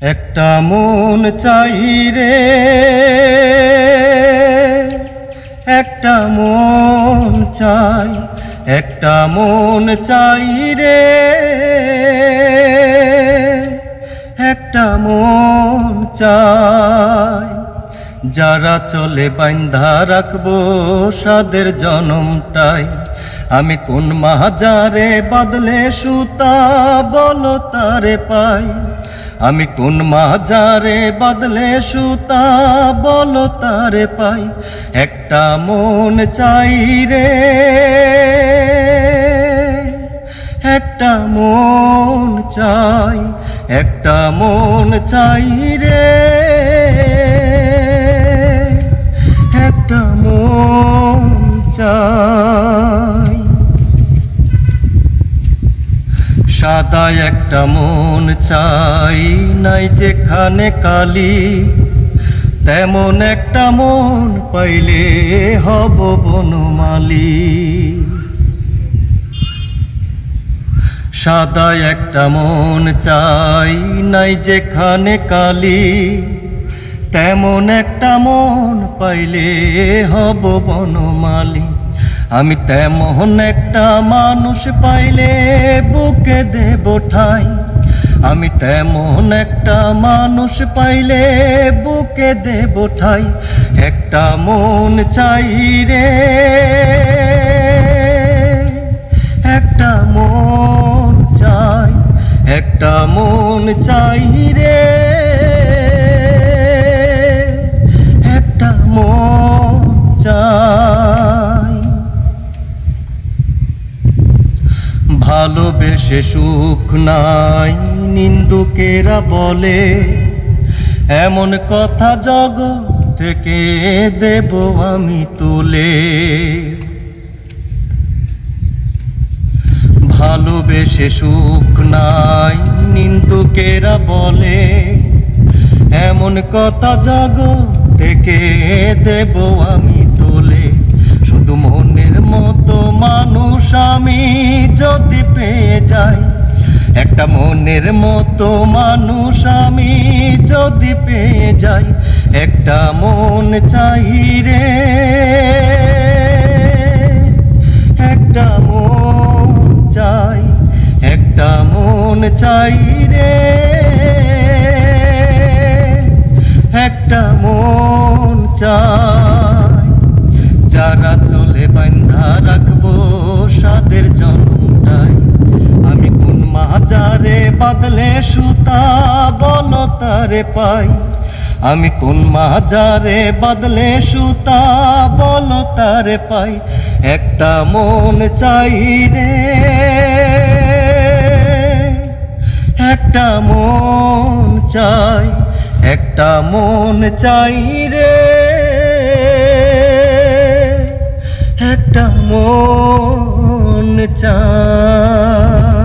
একটা মন চাই রে, একটা মন চাই, একটা মন চাই রে, একটা মন চাই। যারা চলে বাইন্ধা রাখবো সাদের জনমটাই, আমি কোন মাজারে বদলে সুতা বলো তারে পাই। আমি কোন মাজারে বদলে সুতা বলো তারে পাই। একটা মন চাই রে, একটা মন চাই, একটা মন চাই রে, একটা মন চাই। সাদা একটা মন চাই, নাই যেখানে কালি, তেমন একটা মন পাইলে হব বনমালী। সাদা একটা মন চাই, নাই যেখানে কালি, তেমন একটা মন পাইলে হব বনমালী। আমি তেমন একটা মানুষ পাইলে বুকে দেব ঠাই। আমি তেমন একটা মানুষ পাইলে বুকে দেব ঠাই। একটা মন চাই রে, একটা মন চাই, একটা মন চাই রে, একটা মন চাই। ভালোবেসে সুখ নাই নিন্দুকেরা বলে, এমন কথা জগৎ থেকে দেব আমি তুলে। ভালোবেসে সুখ নাই নিন্দুকেরা বলে, এমন কথা জগৎ থেকে দেব আমি তুলে। শুধু মনের মতো মানুষ আমি যদি পেয়ে যাই, একটা মনের মতো মানুষ আমি যদি পেয়ে যাই। একটা মন চাই রে, একটা মন চাই, একটা মন চাই রে, একটা মন চাই। যারা চলে বান্ধা রাখবো সাদের জনমটাই, আমি কোন মাজারে বদলে সুতা বলো তারে পাই। আমি কোন মাজারে বদলে সুতা বলো তারে পাই। একটা মন চাই রে, একটা মন চাই, একটা মন চাই রে, একটা মন চাই।